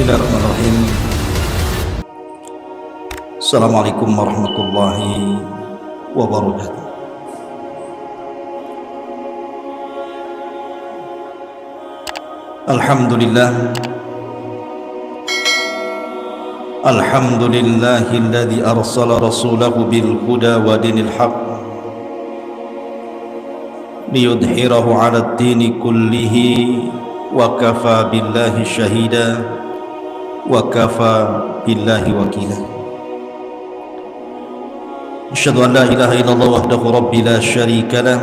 Bismillahirrahmanirrahim. Assalamualaikum warahmatullahi wabarakatuh. Alhamdulillah. Alhamdulillahilladzi arsala rasulahu bil huda wa dinil haqq liyudhhirahu 'alad dini kullihi wa kafa billahi syahida wa kafa billahi wakila. Asyhadu an la ilaha illallah wahdahu rabbi la syarika lah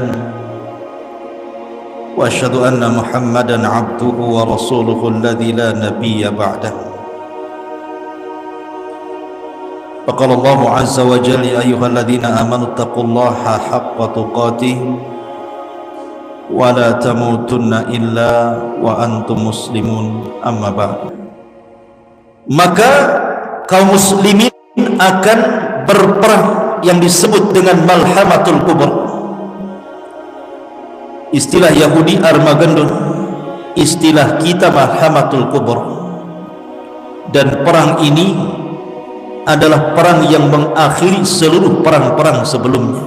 wa asyhadu anna Muhammadan 'abduhu wa rasuluhu alladzi la nabiyya ba'dahu. Faqala Allahu 'azza wa jalla ya ayyuhalladzina amanu taqullaha haqqa tuqatih wa la tamutunna illa wa antum muslimun, amma ba'd. Maka kaum muslimin akan berperang yang disebut dengan Malhamatul Kubra. Istilah Yahudi Armageddon, istilah kita Malhamatul Kubra. Dan perang ini adalah perang yang mengakhiri seluruh perang-perang sebelumnya.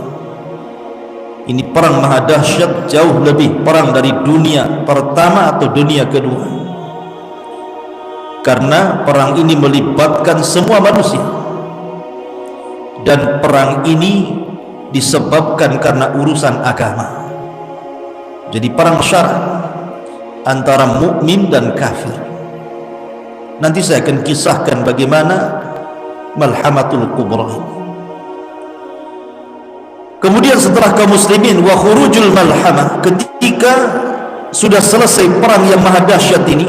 Ini perang maha dahsyat, jauh lebih perang dari dunia pertama atau dunia kedua, karena perang ini melibatkan semua manusia. Dan perang ini disebabkan karena urusan agama. Jadi perang syarak antara mukmin dan kafir. Nanti saya akan kisahkan bagaimana Malhamatul Kubra. Kemudian setelah kaum muslimin wa khurujul malhamah, ketika sudah selesai perang yang maha dahsyat ini,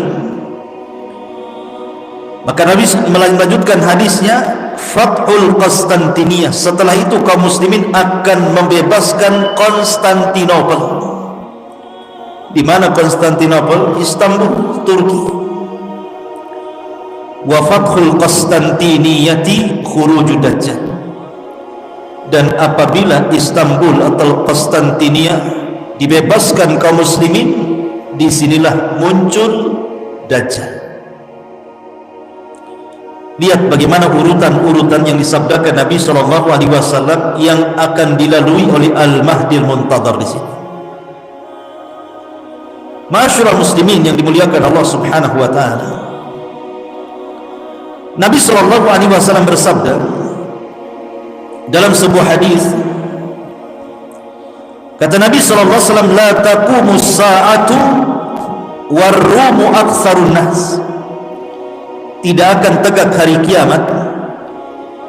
maka Nabi melanjutkan hadisnya, Fathul Konstantiniyah. Setelah itu kaum muslimin akan membebaskan Konstantinopel. Di mana Konstantinopel? Istanbul, Turki. Wa fathul Konstantiniyati khurujud dajjal. Dan apabila Istanbul atau Konstantinia dibebaskan kaum muslimin, disinilah muncul Dajjal. Lihat bagaimana urutan-urutan yang disabdakan Nabi SAW yang akan dilalui oleh Al-Mahdi Al-Muntadhar di sini. Ma'asyiral muslimin yang dimuliakan Allah Subhanahu wa taala. Nabi SAW bersabda dalam sebuah hadis, kata Nabi SAW, la taqumus sa'atu warrumu aktsarun nas. Tidak akan tegak hari kiamat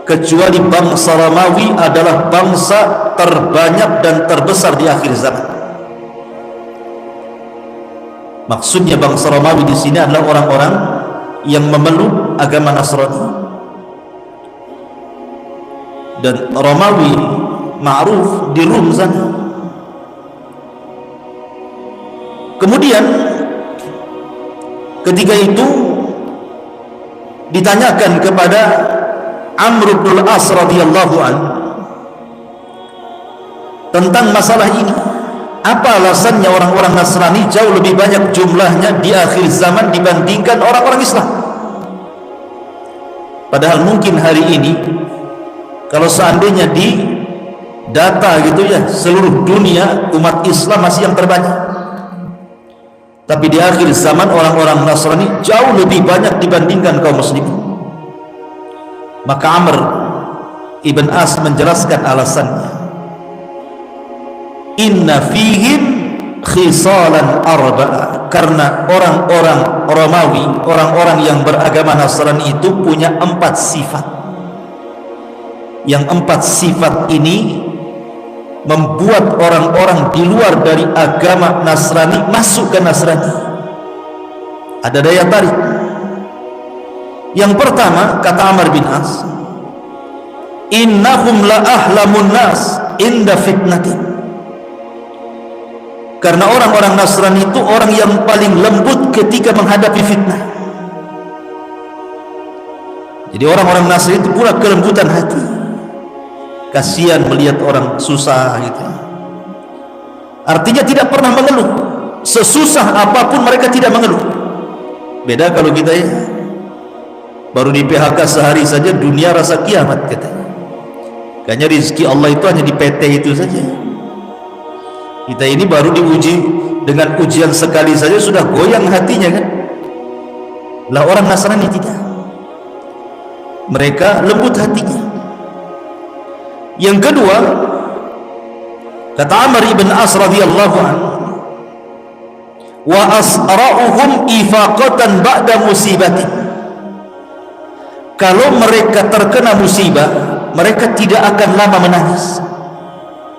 kecuali bangsa Romawi adalah bangsa terbanyak dan terbesar di akhir zaman. Maksudnya bangsa Romawi di sini adalah orang-orang yang memeluk agama Nasrani. Dan Romawi ma'ruf di Rum sana. Kemudian ketika itu ditanyakan kepada Amr bin As radhiyallahu anhu tentang masalah ini, apa alasannya orang-orang Nasrani jauh lebih banyak jumlahnya di akhir zaman dibandingkan orang-orang Islam. Padahal mungkin hari ini kalau seandainya di data gitu ya, seluruh dunia umat Islam masih yang terbanyak. Tapi di akhir zaman orang-orang Nasrani jauh lebih banyak dibandingkan kaum muslimin. Maka Amr ibn As menjelaskan alasannya. Inna fihim khisalan arba'a. Karena orang-orang Romawi, orang-orang yang beragama Nasrani itu punya 4 sifat. Yang 4 sifat ini membuat orang-orang di luar dari agama Nasrani masuk ke Nasrani. Ada daya tarik. Yang pertama, kata Amr bin As, innahum la ahlamun nas inda fitnatin. Karena orang-orang Nasrani itu orang yang paling lembut ketika menghadapi fitnah. Jadi orang-orang Nasrani itu pula kelembutan hati. Kasihan melihat orang susah gitu. Artinya tidak pernah mengeluh. Sesusah apapun mereka tidak mengeluh. Beda kalau kita ya, baru di PHK sehari saja dunia rasa kiamat katanya. Kayaknya rezeki Allah itu hanya di PT itu saja. Kita ini baru diuji dengan ujian sekali saja sudah goyang hatinya kan. Lah orang Nasrani tidak, mereka lembut hatinya. Yang kedua, kata Amr ibn As radhiyallahu anhu, wa asra'uhum ifaqatan ba'da musibatin. Kalau mereka terkena musibah, mereka tidak akan lama menangis,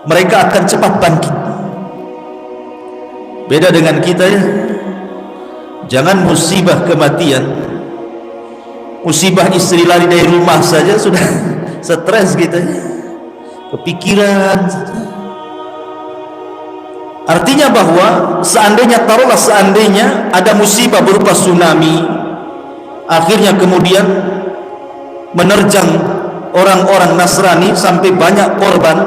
mereka akan cepat bangkit. Beda dengan kita ya. Jangan musibah kematian, musibah istri lari dari rumah saja sudah stres gitu ya, kepikiran saja. Artinya bahwa seandainya, taruhlah seandainya ada musibah berupa tsunami, akhirnya kemudian menerjang orang-orang Nasrani sampai banyak korban,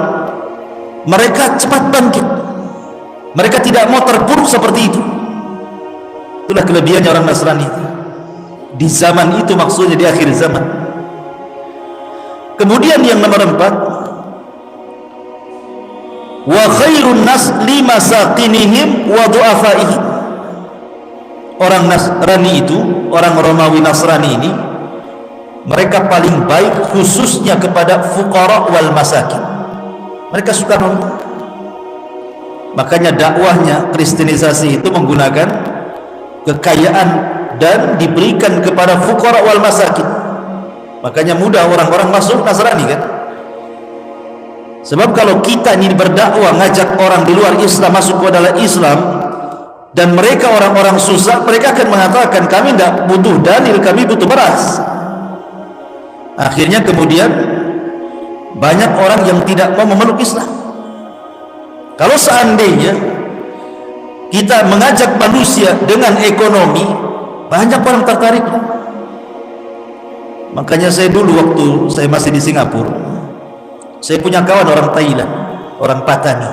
mereka cepat bangkit, mereka tidak mau terpuruk seperti itu. Itulah kelebihannya orang Nasrani itu di zaman itu, maksudnya di akhir zaman. Kemudian yang nomor 4, wa khairun nas limasaqinihim wa du'afaihim. Orang Nasrani itu, orang Romawi Nasrani ini, mereka paling baik khususnya kepada fuqara wal masakin. Mereka suka menolong. Makanya dakwahnya kristenisasi itu menggunakan kekayaan dan diberikan kepada fuqara wal masakin. Makanya mudah orang-orang masuk Nasrani kan. Sebab kalau kita ini berdakwah ngajak orang di luar Islam masuk ke dalam Islam, dan mereka orang-orang susah, mereka akan mengatakan kami tidak butuh dalil, kami butuh beras. Akhirnya kemudian banyak orang yang tidak mau memeluk Islam. Kalau seandainya kita mengajak manusia dengan ekonomi, banyak orang tertarik. Makanya saya dulu waktu saya masih di Singapura, saya punya kawan orang Thailand, orang Patani.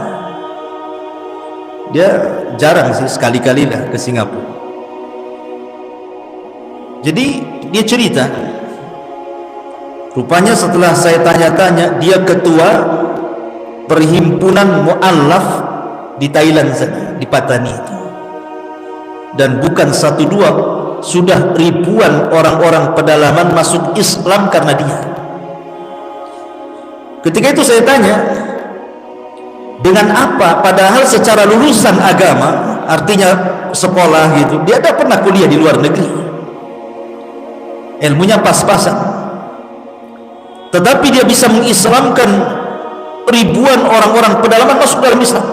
Dia jarang sih, sekali-kali lah ke Singapura. Jadi dia cerita, rupanya setelah saya tanya-tanya, dia ketua perhimpunan mu'allaf di Thailand saja, di Patani itu. Dan bukan 1-2, sudah ribuan orang-orang pedalaman masuk Islam karena dia. Ketika itu saya tanya, dengan apa? Padahal secara lulusan agama, artinya sekolah gitu, dia tidak pernah kuliah di luar negeri, ilmunya pas-pasan, tetapi dia bisa mengislamkan ribuan orang-orang pedalaman masuk dalam Islam.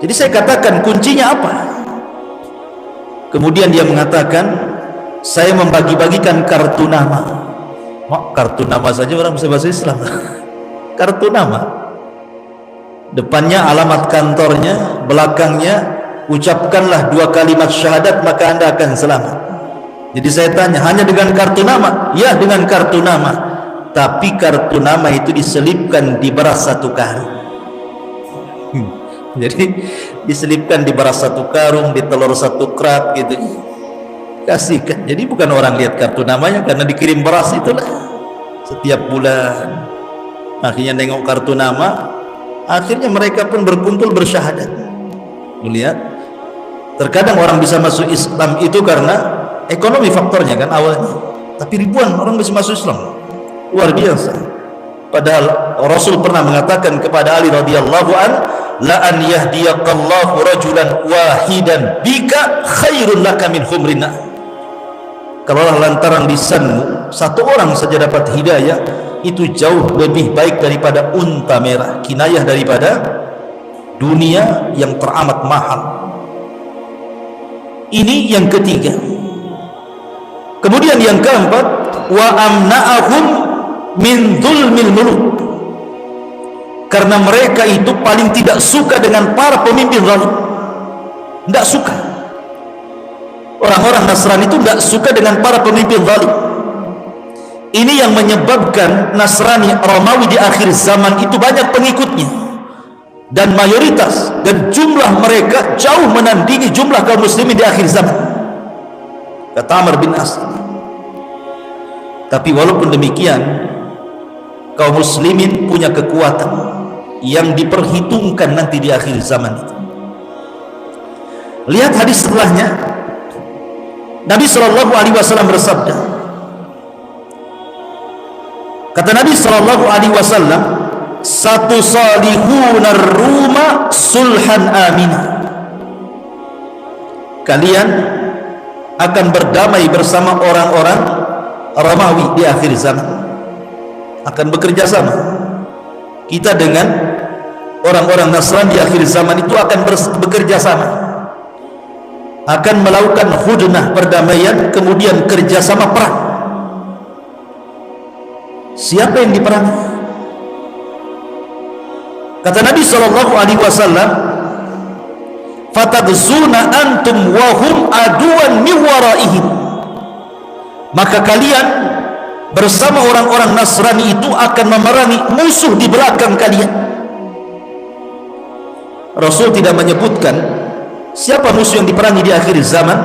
Jadi saya katakan, kuncinya apa? Kemudian dia mengatakan, saya membagi-bagikan kartu nama. Oh, kartu nama saja orang bisa bahasa Islam. Kartu nama, depannya alamat kantornya, belakangnya ucapkanlah 2 kalimat syahadat maka Anda akan selamat. Jadi saya tanya, hanya dengan kartu nama? Ya, dengan kartu nama. Tapi kartu nama itu diselipkan di beras 1 karung. Jadi diselipkan di beras 1 karung, di telur 1 krat gitu, kasihkan. Jadi bukan orang lihat kartu namanya, karena dikirim beras itulah setiap bulan. Akhirnya nengok kartu nama, akhirnya mereka pun berkumpul bersyahadat. Lihat, terkadang orang bisa masuk Islam itu karena ekonomi faktornya kan awalnya, tapi ribuan orang bisa masuk Islam, luar biasa. Padahal Rasul pernah mengatakan kepada Ali radhiyallahu an, la an yahdiyaqallahu rajulan wahidan bika khairun laka min humrin. Kalau lantaran lisanmu 1 orang saja dapat hidayah, itu jauh lebih baik daripada unta merah, kinayah daripada dunia yang teramat mahal. Ini yang ketiga. Kemudian yang keempat, wa amna'ahum min dzulmil muluk. Karena mereka itu paling tidak suka dengan para pemimpin zalim. Tidak suka. Orang-orang Nasrani itu tidak suka dengan para pemimpin zalim. Ini yang menyebabkan Nasrani Romawi di akhir zaman itu banyak pengikutnya, dan mayoritas dan jumlah mereka jauh menandingi jumlah kaum muslimin di akhir zaman. Kata Amr bin As, Tapi walaupun demikian, kaum muslimin punya kekuatan yang diperhitungkan nanti di akhir zaman itu. Lihat hadis setelahnya. Nabi SAW bersabda, kata Nabi SAW, satu salihunar ruma sulhan amina, kalian akan berdamai bersama orang-orang Romawi di akhir zaman, akan bekerja sama. Kita dengan orang-orang Nasrani di akhir zaman itu akan bekerja sama, akan melakukan hudnah perdamaian, kemudian kerjasama perang. Siapa yang diperangi? Kata Nabi SAW, fatagzuna antum wahum aduan min waraihim, maka kalian bersama orang-orang Nasrani itu akan memerangi musuh di belakang kalian. Rasul tidak menyebutkan siapa musuh yang diperangi di akhir zaman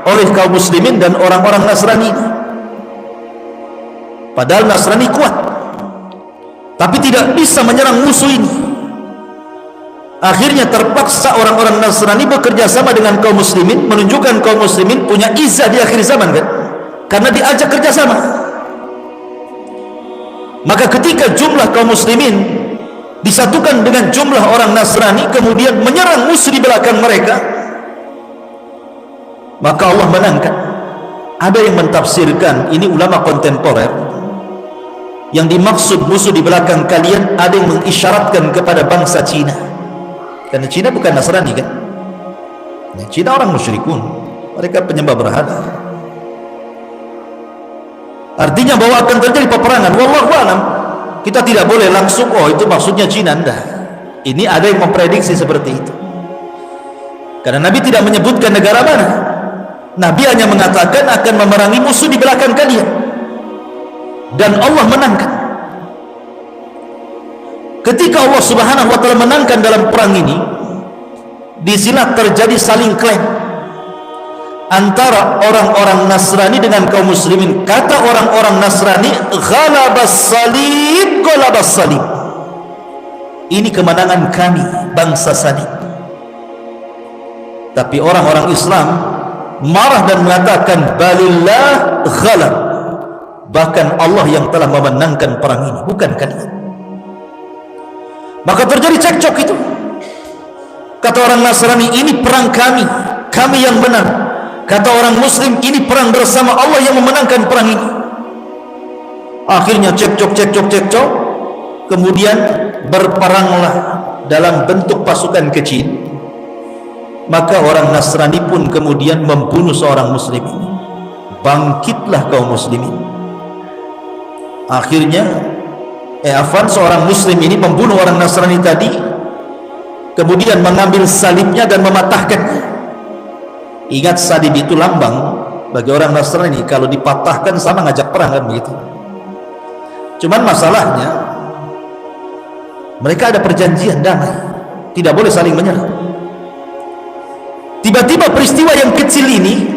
oleh kaum muslimin dan orang-orang Nasrani. Padahal Nasrani kuat, tapi tidak bisa menyerang musuh ini. Akhirnya terpaksa orang-orang Nasrani bekerja sama dengan kaum muslimin, menunjukkan kaum muslimin punya izah di akhir zaman, kan? Karena diajak kerjasama. Maka ketika jumlah kaum muslimin disatukan dengan jumlah orang Nasrani, kemudian menyerang musuh di belakang mereka, maka Allah menangkan. Ada yang mentafsirkan, ini ulama kontemporer, yang dimaksud musuh di belakang kalian, ada yang mengisyaratkan kepada bangsa Cina, karena Cina bukan Nasrani, kan? Cina orang musyrikun, mereka penyembah berhala. Artinya bahwa akan terjadi peperangan. Wallahu a'lam. Kita tidak boleh langsung, oh itu maksudnya Cina. Enggak. Ini ada yang memprediksi seperti itu, karena Nabi tidak menyebutkan negara mana. Nabi hanya mengatakan akan memerangi musuh di belakang kalian, dan Allah menangkan. Ketika Allah Subhanahu wa ta'ala menangkan dalam perang ini, di sini terjadi saling klaim antara orang-orang Nasrani dengan kaum muslimin. Kata orang-orang Nasrani, ghalabas salib, ghalabas salib, ini kemenangan kami, bangsa salib. Tapi orang-orang Islam marah dan mengatakan, balillah ghalab, bahkan Allah yang telah memenangkan perang ini, bukan kalian. Maka terjadi cekcok itu. Kata orang Nasrani, ini perang kami, kami yang benar. Kata orang muslim, ini perang bersama, Allah yang memenangkan perang ini. Akhirnya cekcok, kemudian berperanglah dalam bentuk pasukan kecil. Maka orang Nasrani pun kemudian membunuh seorang muslim ini. Bangkitlah kaum muslimin. Akhirnya seorang muslim ini membunuh orang Nasrani tadi, kemudian mengambil salibnya dan mematahkannya. Ingat, salib itu lambang bagi orang Nasrani, kalau dipatahkan sama ngajak perang, kan begitu. Cuman masalahnya mereka ada perjanjian damai, tidak boleh saling menyerang. Tiba-tiba peristiwa yang kecil ini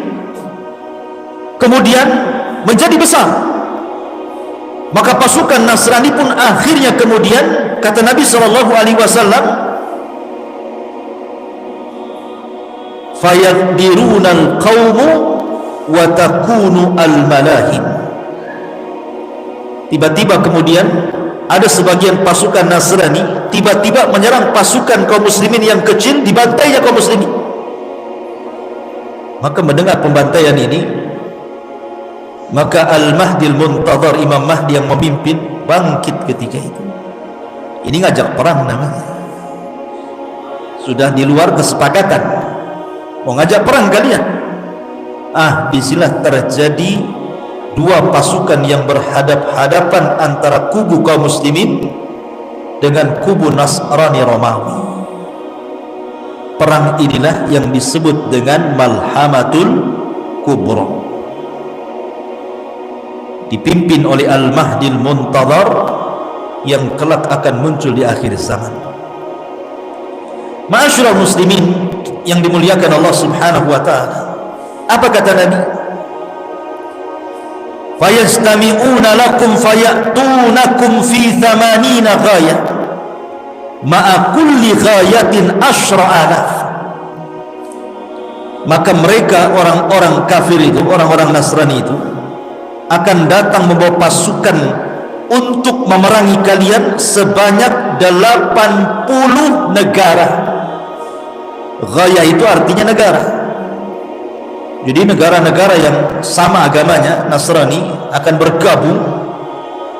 kemudian menjadi besar. Maka pasukan Nasrani pun akhirnya kemudian, kata Nabi SAW, fayaddirunal qawmu wa takunu al-malahim. Tiba-tiba kemudian ada sebagian pasukan Nasrani tiba-tiba menyerang pasukan kaum muslimin yang kecil, dibantainya kaum muslimin. Maka mendengar pembantaian ini, maka Al-Mahdi Al-Muntadhar, Imam Mahdi yang memimpin, bangkit ketika itu. Ini ngajak perang namanya. Sudah di luar kesepakatan, mau ngajak perang kalian. Disinilah terjadi dua pasukan yang berhadap-hadapan antara kubu kaum muslimin dengan kubu Nasrani Romawi. Perang inilah yang disebut dengan Malhamatul Kubra, dipimpin oleh Al-Mahdi Al-Muntadhar yang kelak akan muncul di akhir zaman. Ma'asyiral muslimin yang dimuliakan Allah Subhanahu wa ta'ala, apa kata Nabi? fayajtami'una lakum fayatunakum fi 80 ghayah ma'a kulli ghayatin ashra'alaf. Maka mereka orang-orang kafir itu, orang-orang Nasrani itu akan datang membawa pasukan untuk memerangi kalian sebanyak 80 negara. Ghaya itu artinya negara. Jadi negara-negara yang sama agamanya, Nasrani, akan bergabung.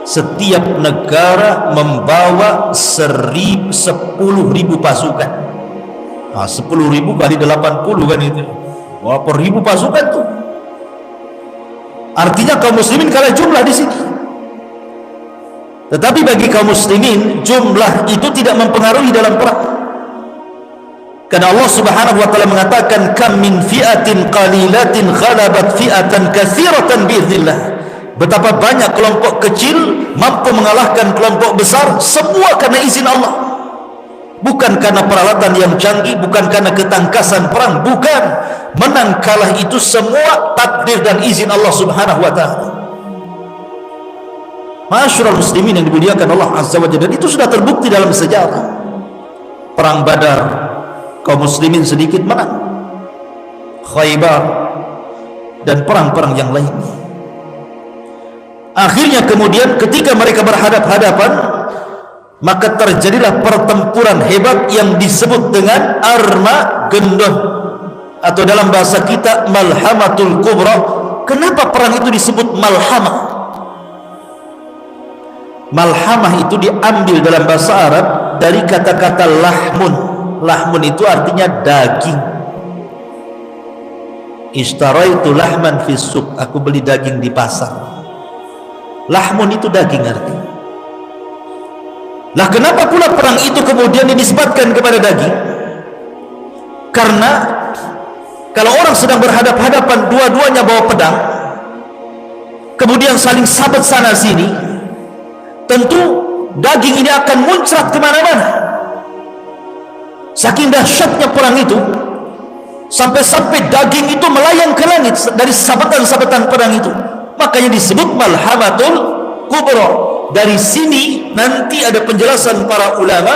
Setiap negara membawa 10.000 pasukan. Nah, 10.000 kali 80 kan itu. Berapa ribu pasukan tuh? Artinya kaum muslimin kalah jumlah di sini. Tetapi bagi kaum muslimin jumlah itu tidak mempengaruhi dalam perang. Karena Allah Subhanahu wa taala mengatakan kam min fi'atin qalilatin ghalabat fi'atan katsiratan biiznillah. Betapa banyak kelompok kecil mampu mengalahkan kelompok besar, semua karena izin Allah. Bukan karena peralatan yang canggih, bukan karena ketangkasan perang, bukan. Menang kalah itu semua takdir dan izin Allah Subhanahu wa taala. Ma'asyiral muslimin yang dimuliakan Allah Azza wa Jalla, dan itu sudah terbukti dalam sejarah. Perang Badar kaum muslimin sedikit menang, Khaybar dan perang-perang yang lainnya. Akhirnya kemudian ketika mereka berhadap-hadapan, maka terjadilah pertempuran hebat yang disebut dengan Armageddon, atau dalam bahasa kita Malhamatul Kubra. Kenapa perang itu disebut malhamah? Malhamah itu diambil dalam bahasa Arab dari kata-kata lahmun. Lahmun itu artinya daging. Ishtaraitu lahman fi suq, aku beli daging di pasar. Lahmun itu daging artinya. Lah kenapa pula perang itu kemudian dinisbatkan kepada daging? Karena kalau orang sedang berhadap-hadapan, dua-duanya bawa pedang, kemudian saling sabet sana sini, tentu daging ini akan muncrat kemana-mana. Saking dahsyatnya perang itu, sampai-sampai daging itu melayang ke langit dari sabetan-sabetan perang itu. Makanya disebut Malhamatul Kubra. Dari sini nanti ada penjelasan para ulama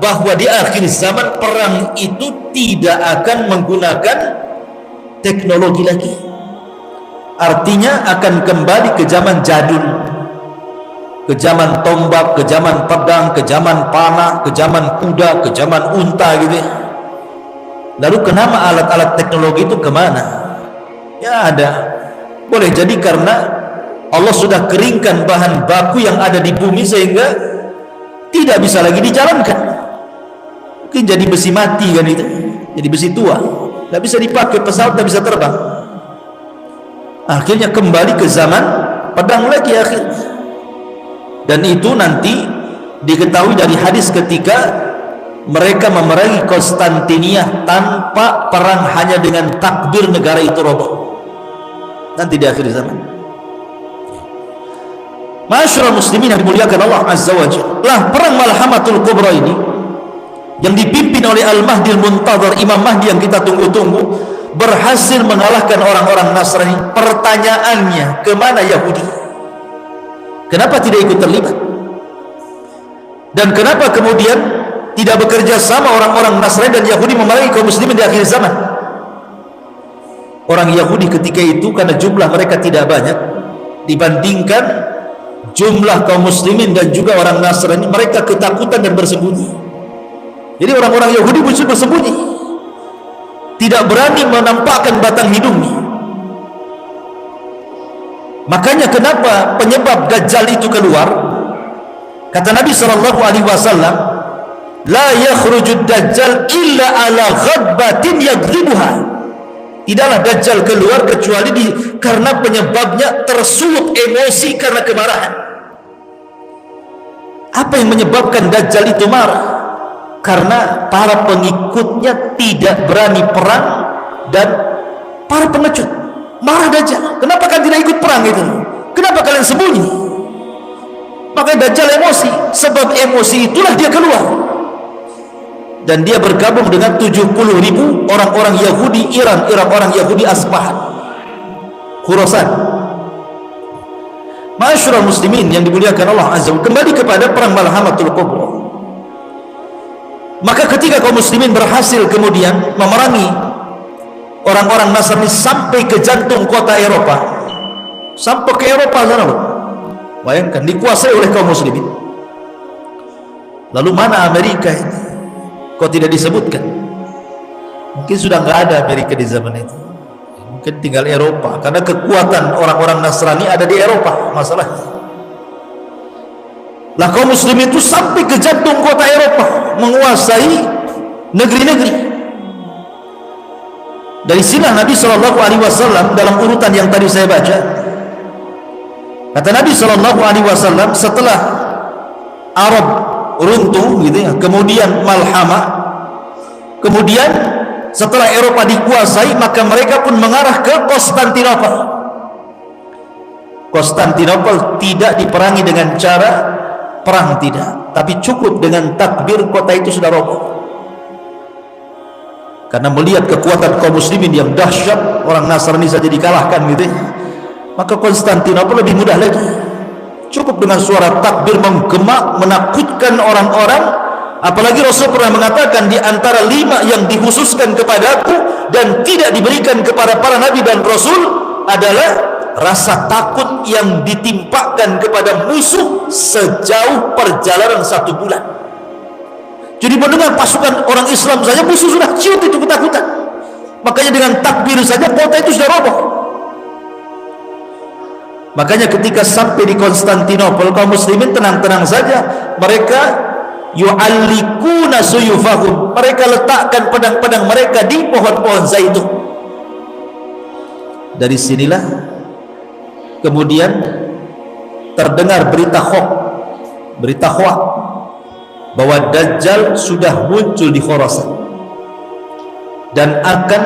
bahwa di akhir zaman perang itu tidak akan menggunakan teknologi lagi. Artinya akan kembali ke zaman jadul, ke zaman tombak, ke zaman pedang, ke zaman panah, ke zaman kuda, ke zaman unta gitu ya. Lalu kenapa alat-alat teknologi itu kemana? Ya ada. Boleh jadi karena Allah sudah keringkan bahan baku yang ada di bumi sehingga tidak bisa lagi dijalankan. Mungkin jadi besi mati kan itu, jadi besi tua, tidak bisa dipakai, pesawat tidak bisa terbang. Akhirnya kembali ke zaman pedang lagi akhirnya. Dan itu nanti diketahui dari hadis ketika mereka memerangi Konstantinia tanpa perang, hanya dengan takbir negara itu roboh. Nanti di akhir zaman. Ma'asyiral muslimin yang dimuliakan Allah Azza wa Jalla, perang Malhamatul Kubra ini yang dipimpin oleh Al-Mahdi Al-Muntadhar, Imam Mahdi yang kita tunggu-tunggu, berhasil mengalahkan orang-orang Nasrani. Pertanyaannya, kemana Yahudi? Kenapa tidak ikut terlibat? Dan kenapa kemudian tidak bekerja sama orang-orang Nasrani dan Yahudi memerangi kaum muslimin di akhir zaman? Orang Yahudi ketika itu karena jumlah mereka tidak banyak dibandingkan jumlah kaum muslimin dan juga orang Nasrani, mereka ketakutan dan bersembunyi. Jadi orang-orang Yahudi bersembunyi, tidak berani menampakkan batang hidungnya. Makanya kenapa penyebab Dajjal itu keluar? Kata Nabi SAW, la yakhrujud Dajjal illa ala ghadbatin yadribuha. Tidaklah Dajjal keluar kecuali karena penyebabnya tersulut emosi karena kemarahan. Apa yang menyebabkan Dajjal itu marah? Karena para pengikutnya tidak berani perang dan para pengecut. Marah Dajjal, kenapa kalian tidak ikut perang itu? Kenapa kalian sembunyi? Maka Dajjal emosi, sebab emosi itulah dia keluar. Dan dia bergabung dengan 70.000 orang-orang Yahudi Iran, orang Yahudi Asbahan, Khurasan. Ma'asyiral muslimin yang dimuliakan Allah Azza wa Jalla, kembali kepada perang Malhamatul Kubra. Maka ketika kaum muslimin berhasil kemudian memerangi orang-orang Nasrani sampai ke jantung kota Eropa, sampai ke Eropa sana, bayangkan, dikuasai oleh kaum muslimin. Lalu mana Amerika ini? Kok tidak disebutkan? Mungkin sudah nggak ada Amerika di zaman itu, mungkin tinggal Eropa, karena kekuatan orang-orang Nasrani ada di Eropa masalahnya. Lah kaum muslimin itu sampai ke jantung kota Eropa, menguasai negeri-negeri. Dari sini Nabi SAW dalam urutan yang tadi saya baca, kata Nabi SAW, setelah Arab runtuh gitu ya, kemudian Malhamah, kemudian setelah Eropa dikuasai, maka mereka pun mengarah ke Konstantinopel. Konstantinopel tidak diperangi dengan cara perang, tidak, tapi cukup dengan takbir kota itu sudah roboh. Karena melihat kekuatan kaum muslimin yang dahsyat, orang Nasrani saja dikalahkan gitu ya, maka Konstantinopel lebih mudah lagi. Cukup dengan suara takbir menggema, menakutkan orang-orang. Apalagi Rasul pernah mengatakan, di antara 5 yang dikhususkan kepadaku dan tidak diberikan kepada para nabi dan rasul adalah rasa takut yang ditimpakan kepada musuh sejauh perjalanan 1 bulan. Jadi mendengar pasukan orang Islam saja, musuh sudah ciut itu ketakutan. Makanya dengan takbir saja kota itu sudah roboh. Makanya ketika sampai di Konstantinopel, kaum muslimin tenang-tenang saja. Mereka yu'allikuna suyufahum, mereka letakkan pedang-pedang mereka di pohon-pohon zaitun. Dari sinilah kemudian terdengar berita hoax bahwa Dajjal sudah muncul di Khurasan dan akan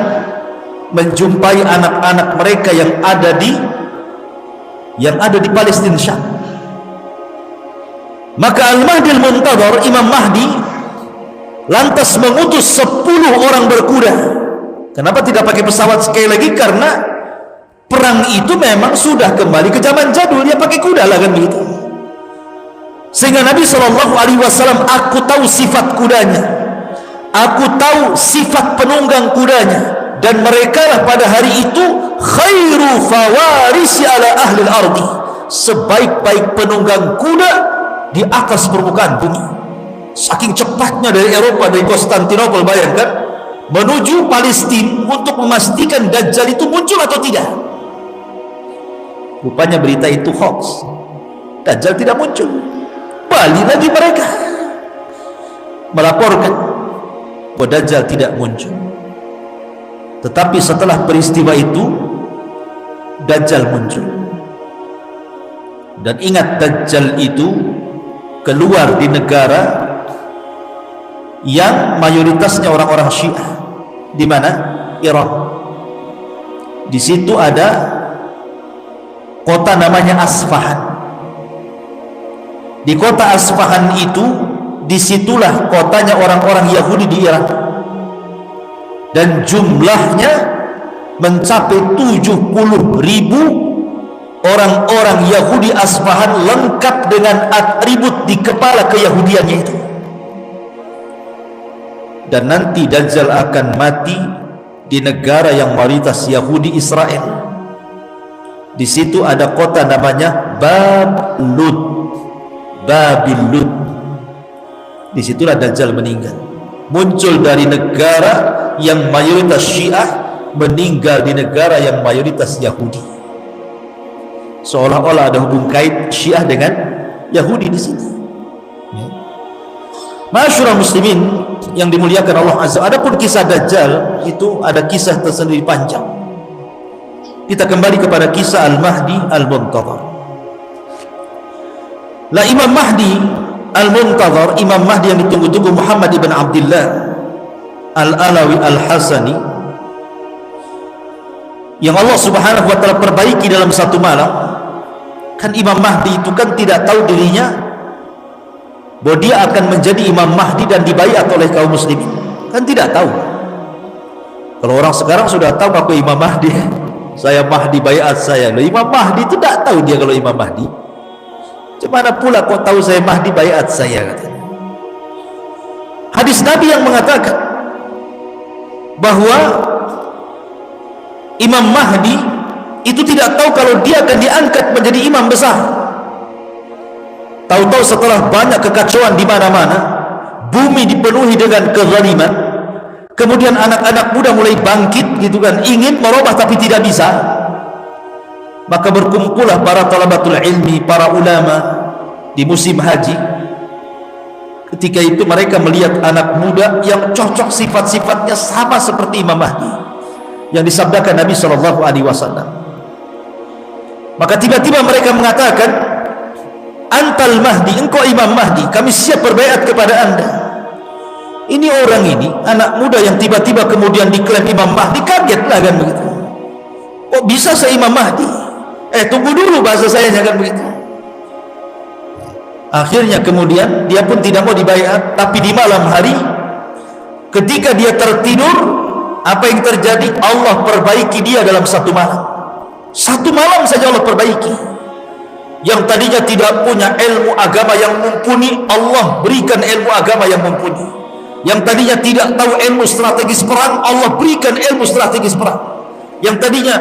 menjumpai anak-anak mereka yang ada di Palestina, Syam. Maka Al-Mahdi Al-Muntadhar, Imam Mahdi, lantas mengutus 10 orang berkuda. Kenapa tidak pakai pesawat sekali lagi? Karena perang itu memang sudah kembali ke zaman jadul, ya pakai kuda lah kan begitu. Sehingga Nabi SAW, aku tahu sifat kudanya, aku tahu sifat penunggang kudanya, dan mereka lah pada hari itu khairu fawarisi ala ahli al-ardi, sebaik-baik penunggang kuda di atas permukaan bumi. Saking cepatnya dari Eropa, dari Konstantinopel, bayangkan, menuju Palestina untuk memastikan Dajjal itu muncul atau tidak. Rupanya berita itu hoax, Dajjal tidak muncul. Balik lagi mereka melaporkan bahwa Dajjal tidak muncul. Tetapi setelah peristiwa itu, Dajjal muncul. Dan ingat, Dajjal itu keluar di negara yang mayoritasnya orang-orang Syiah. Di mana? Iran. Di situ ada kota namanya Asfahan. Di kota Asfahan itu, disitulah kotanya orang-orang Yahudi di Iran, dan jumlahnya mencapai 70.000 orang-orang Yahudi Asfahan, lengkap dengan atribut di kepala keyahudiannya itu. Dan nanti Dajjal akan mati di negara yang mayoritas Yahudi, Israel. Di situ ada kota namanya Babil Lud. Disitulah Dajjal meninggal. Muncul dari negara yang mayoritas Syiah, meninggal di negara yang mayoritas Yahudi. Seolah-olah ada hubung kait Syiah dengan Yahudi di sini. Ma'asyiral muslimin yang dimuliakan Allah Azza. Adapun kisah Dajjal itu ada kisah tersendiri panjang. Kita kembali kepada kisah Al-Mahdi Al-Muntadhar. Lah Imam Mahdi Al-Muntadhar, Imam Mahdi yang ditunggu-tunggu, Muhammad ibn Abdullah Al-Alawi Al-Hasani, yang Allah Subhanahu wa ta'ala perbaiki dalam satu malam. Kan Imam Mahdi itu kan tidak tahu dirinya bahwa dia akan menjadi Imam Mahdi dan dibaiat oleh kaum muslimin, kan tidak tahu. Kalau orang sekarang sudah tahu aku Imam Mahdi, saya Mahdi baiat saya. Imam Mahdi itu tidak tahu dia kalau Imam Mahdi. Mana pula kau tahu saya Mahdi, baiat saya, katanya. Hadis Nabi yang mengatakan bahwa Imam Mahdi itu tidak tahu kalau dia akan diangkat menjadi imam besar. Tahu-tahu setelah banyak kekacauan di mana-mana, bumi dipenuhi dengan kezaliman, kemudian anak-anak muda mulai bangkit gitu kan, ingin merubah tapi tidak bisa. Maka berkumpullah para talabatul ilmi, para ulama di musim haji. Ketika itu mereka melihat anak muda yang cocok sifat-sifatnya sama seperti Imam Mahdi yang disabdakan Nabi SAW. Maka tiba-tiba mereka mengatakan, antal Mahdi, engkau Imam Mahdi, kami siap berbaiat kepada anda. Ini orang ini, anak muda yang tiba-tiba kemudian diklaim Imam Mahdi, kagetlah kan begitu. Kok bisa saya Imam Mahdi? Tunggu dulu, bahasa saya jangan begitu. Akhirnya kemudian dia pun tidak mau dibaiat, tapi di malam hari ketika dia tertidur, apa yang terjadi? Allah perbaiki dia dalam satu malam. Satu malam saja Allah perbaiki. Yang tadinya tidak punya ilmu agama yang mumpuni, Allah berikan ilmu agama yang mumpuni. Yang tadinya tidak tahu ilmu strategis perang, Allah berikan ilmu strategis perang. Yang tadinya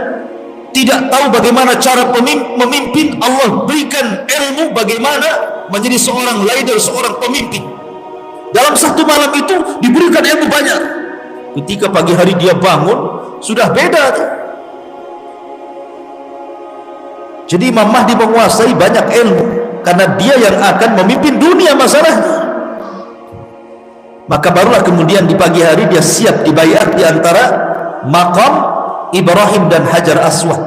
tidak tahu bagaimana cara memimpin, Allah berikan ilmu bagaimana menjadi seorang leader, seorang pemimpin. Dalam satu malam itu diberikan ilmu banyak. Ketika pagi hari dia bangun, sudah beda tuh. Jadi Imam Mahdi menguasai banyak ilmu, karena dia yang akan memimpin dunia masalahnya. Maka barulah kemudian di pagi hari dia siap dibaiat di antara makam Ibrahim dan Hajar Aswad.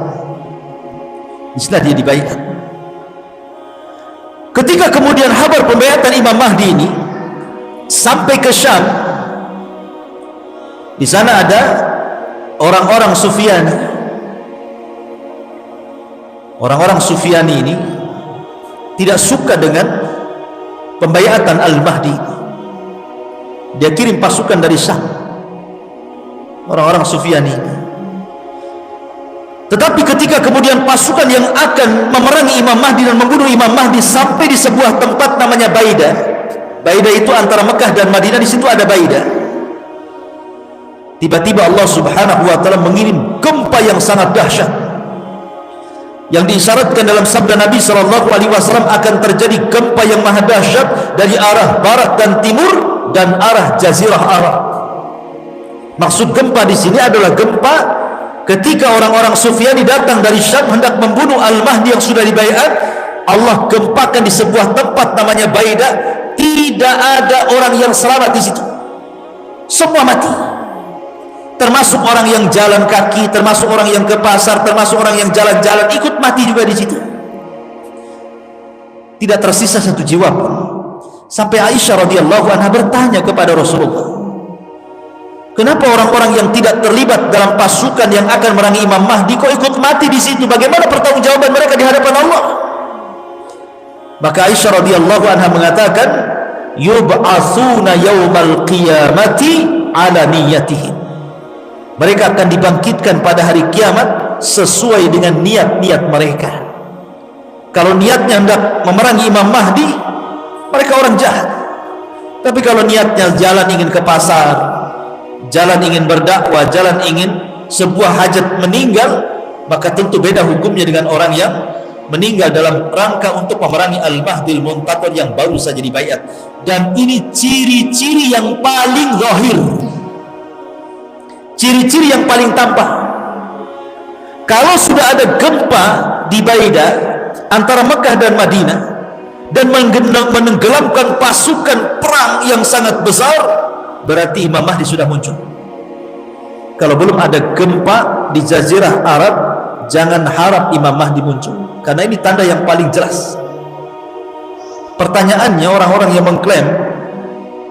Disinilah dia dibaiat. Ketika kemudian kabar pembaiatan Imam Mahdi ini sampai ke Syam, di sana ada orang-orang Sufyani. Orang-orang Sufyani ini tidak suka dengan pembaiatan Al-Mahdi. Dia kirim pasukan dari Syam, orang-orang Sufyani ini. Tetapi ketika kemudian pasukan yang akan memerangi Imam Mahdi dan membunuh Imam Mahdi sampai di sebuah tempat namanya Baidah. Baidah itu antara Mekah dan Madinah, di situ ada Baidah. Tiba-tiba Allah Subhanahu wa taala mengirim gempa yang sangat dahsyat. Yang diisyaratkan dalam sabda Nabi sallallahu alaihi wasallam akan terjadi gempa yang maha dahsyat dari arah barat dan timur dan arah jazirah Arab. Maksud gempa di sini adalah gempa ketika orang-orang Sufyani datang dari Syam hendak membunuh Al-Mahdi yang sudah dibaiat. Allah gempakan di sebuah tempat namanya Baidah. Tidak ada orang yang selamat di situ, semua mati, termasuk orang yang jalan kaki, termasuk orang yang ke pasar, termasuk orang yang jalan-jalan ikut mati juga di situ. Tidak tersisa satu jiwa pun. Sampai Aisyah radhiyallahu anha bertanya kepada Rasulullah, kenapa orang-orang yang tidak terlibat dalam pasukan yang akan merangi Imam Mahdi kok ikut mati di situ? Bagaimana pertanggungjawaban mereka di hadapan Allah? Maka Aisyah radhiyallahu anha mengatakan, yub'atsuna yaumal qiyamati ala niyyatihim. Mereka akan dibangkitkan pada hari kiamat sesuai dengan niat-niat mereka. Kalau niatnya hendak memerangi Imam Mahdi, mereka orang jahat. Tapi kalau niatnya jalan ingin ke pasar, jalan ingin berdakwah, jalan ingin sebuah hajat meninggal, maka tentu beda hukumnya dengan orang yang meninggal dalam rangka untuk memerangi Al-Mahdil Muntadhar yang baru saja dibaiat. Dan ini ciri-ciri yang paling zahir, ciri-ciri yang paling tampak. Kalau sudah ada gempa di Baidah antara Mekah dan Madinah dan menenggelamkan pasukan perang yang sangat besar, berarti Imam Mahdi sudah muncul. Kalau belum ada gempa di Jazirah Arab, jangan harap Imam Mahdi muncul, karena ini tanda yang paling jelas. Pertanyaannya, orang-orang yang mengklaim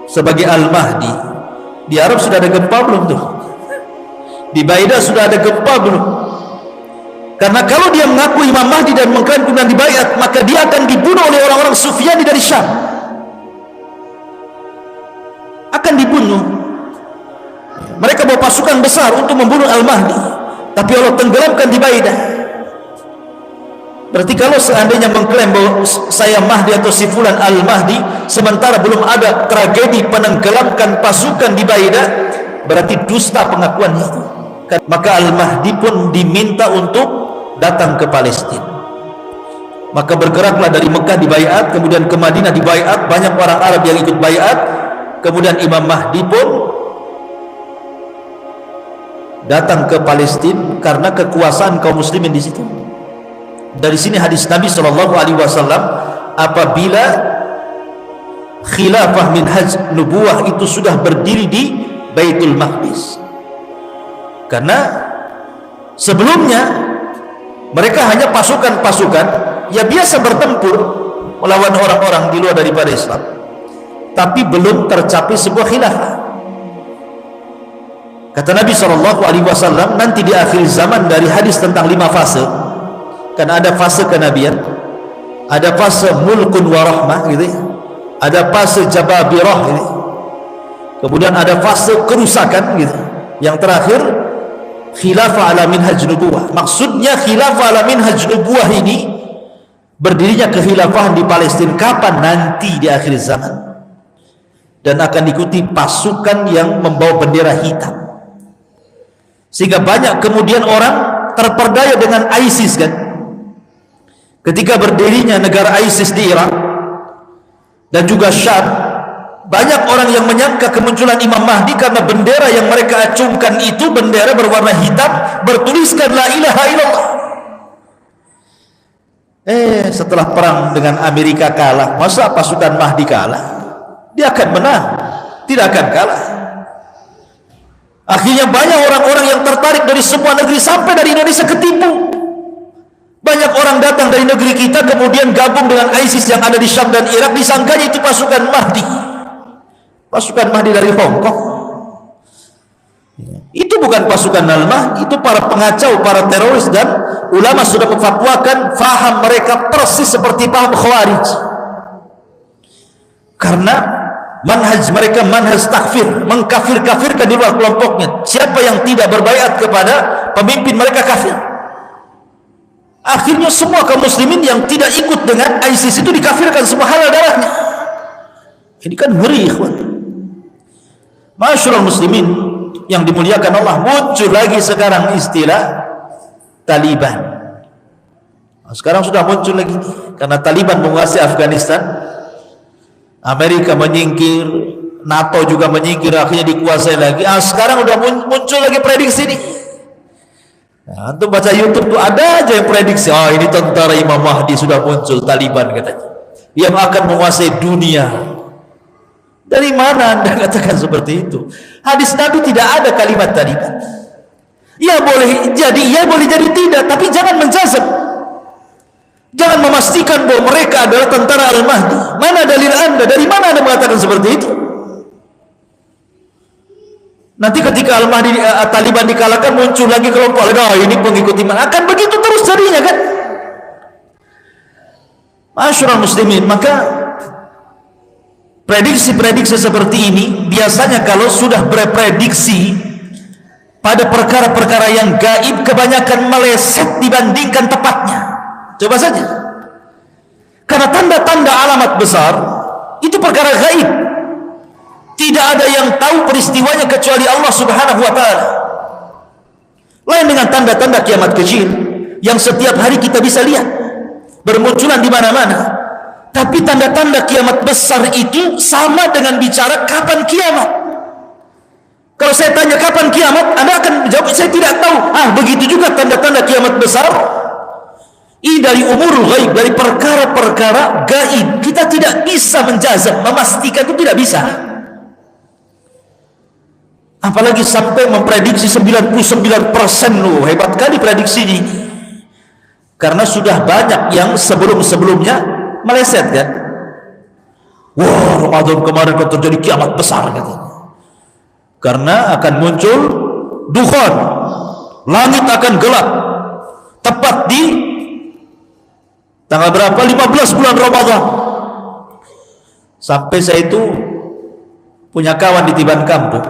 sebagai Al-Mahdi, di Arab sudah ada gempa belum tuh? Di Baidah sudah ada gempa belum? Karena kalau dia mengaku Imam Mahdi dan mengklaim kemudian dibaiat, maka dia akan dibunuh oleh orang-orang Sufyani dari Syam. Akan dibunuh. Mereka bawa pasukan besar untuk membunuh Al-Mahdi, tapi Allah tenggelamkan di Baidah. Berarti kalau seandainya mengklaim bahwa saya Mahdi atau si fulan al-Mahdi, sementara belum ada tragedi penenggelamkan pasukan di Baida, berarti dusta pengakuannya itu. Maka al-Mahdi pun diminta untuk datang ke Palestina. Maka bergeraklah dari Mekah di baiat, kemudian ke Madinah di baiat, banyak orang Arab yang ikut baiat, kemudian Imam Mahdi pun datang ke Palestina karena kekuasaan kaum muslimin di situ. Dari sini hadis Nabi SAW, apabila khilafah minhaj nubuwah itu sudah berdiri di Baitul Maqdis, karena sebelumnya mereka hanya pasukan-pasukan ya biasa bertempur melawan orang-orang di luar daripada Islam, tapi belum tercapai sebuah khilafah. Kata Nabi SAW, nanti di akhir zaman, dari hadis tentang 5 fase, kan ada fase kenabian, ada fase mulkun warahmah gitu ya, ada fase jababirah gitu, kemudian ada fase kerusakan gitu, yang terakhir khilafah ala minhaj nubuwah. Maksudnya khilafah ala minhaj nubuwah ini berdirinya kehilafahan di Palestina kapan? Nanti di akhir zaman, dan akan diikuti pasukan yang membawa bendera hitam, sehingga banyak kemudian orang terperdaya dengan ISIS kan. Ketika berdirinya negara ISIS di Irak dan juga Syam, banyak orang yang menyangka kemunculan Imam Mahdi karena bendera yang mereka acungkan itu bendera berwarna hitam bertuliskan la ilaha illallah. Setelah perang dengan Amerika kalah, masa pasukan Mahdi kalah? Dia akan menang, tidak akan kalah. Akhirnya banyak orang-orang yang tertarik dari semua negeri, sampai dari Indonesia ketipu. Banyak orang datang dari negeri kita kemudian gabung dengan ISIS yang ada di Syam dan Irak, disangkanya itu pasukan Mahdi. Pasukan Mahdi dari Hong Kong. Itu bukan pasukan al-Mahdi, itu para pengacau, para teroris, dan ulama sudah memfatwakan faham mereka persis seperti paham Khawarij. Karena manhaj mereka manhaj takfir, mengkafir-kafirkan di luar kelompoknya. Siapa yang tidak berbaiat kepada pemimpin mereka kafir. Akhirnya semua kaum muslimin yang tidak ikut dengan ISIS itu dikafirkan, semua halal darahnya. Ini kan ngeri, ikhwan. Masyaallah muslimin yang dimuliakan Allah, muncul lagi sekarang istilah Taliban. Sekarang sudah muncul lagi karena Taliban menguasai Afghanistan. Amerika menyingkir, NATO juga menyingkir, akhirnya dikuasai lagi. Sekarang udah muncul lagi prediksi nih. Nah, antum baca YouTube tuh ada aja yang prediksi, ini tentara Imam Mahdi sudah muncul, Taliban katanya, yang akan menguasai dunia. Dari mana Anda katakan seperti itu? Hadis Nabi tidak ada kalimat Taliban. Ya boleh jadi ya, boleh jadi tidak, tapi jangan menjazam. Jangan memastikan bahwa mereka adalah tentara Al-Mahdi. Mana dalil Anda? Dari mana Anda mengatakan seperti itu? Nanti ketika Al-Mahdi Taliban dikalahkan, muncul lagi kelompok lain, ini pengikut iman. Akan begitu terus jadinya kan? Masyaallah muslimin, maka prediksi-prediksi seperti ini biasanya kalau sudah berprediksi pada perkara-perkara yang gaib, kebanyakan meleset dibandingkan tepatnya. Coba saja, karena tanda-tanda alamat besar itu perkara gaib, tidak ada yang tahu peristiwanya kecuali Allah Subhanahu wa ta'ala. Lain dengan tanda-tanda kiamat kecil yang setiap hari kita bisa lihat bermunculan di mana-mana. Tapi tanda-tanda kiamat besar itu sama dengan bicara kapan kiamat. Kalau saya tanya kapan kiamat, Anda akan menjawab saya tidak tahu. Begitu juga tanda-tanda kiamat besar. Ini dari umurul ghaib, dari perkara-perkara gaib. Kita tidak bisa menjazam, memastikan, itu tidak bisa. Apalagi sampai memprediksi 99%. loh, hebat kali prediksi ini. Karena sudah banyak yang sebelum-sebelumnya meleset kan. Wah, Ramadan kemarin akan terjadi kiamat besar katanya. Karena akan muncul dukhan, langit akan gelap. Tepat di tanggal berapa? 15 bulan Ramadan. Sampai saya itu punya kawan di Tiban Kampung,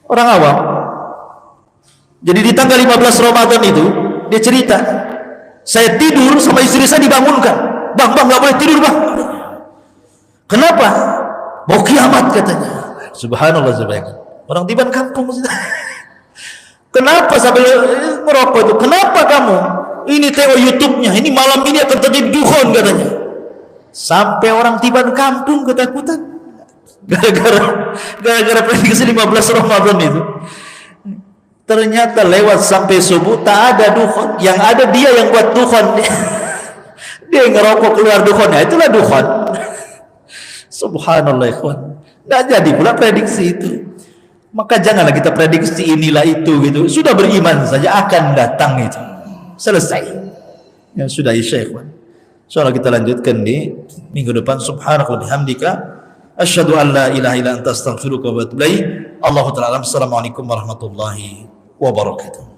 orang awam. Jadi di tanggal 15 Ramadan itu dia cerita, Saya tidur sama istri saya dibangunkan. Bang, nggak boleh tidur bang. Kenapa? Mau kiamat katanya. Subhanallah, orang tiban kampung. Kenapa sambil merokok itu? Kenapa kamu? Ini tengok YouTube-nya. Ini malam ini akan terjadi dukhon katanya. Sampai orang tiban kampung ketakutan. Gara-gara prediksi 15 Ramadan itu. Ternyata lewat sampai subuh tak ada dukhon. Yang ada dia yang buat dukhon. Dia yang ngerokok keluar dukhonnya. Itulah dukhon. Subhanallah ikhwan. Nggak jadi pula prediksi itu. Maka janganlah kita prediksi inilah itu gitu. Sudah beriman saja akan datang itu. Selesai. Ya sudah isya ikhwan. Insyaallah kita lanjutkan di minggu depan. Subhanallah bihamdika asyhadu an la ilaha illa anta astaghfiruka wa atubu ilaik. Allahu ta'ala. Assalamualaikum warahmatullahi wabarakatuh.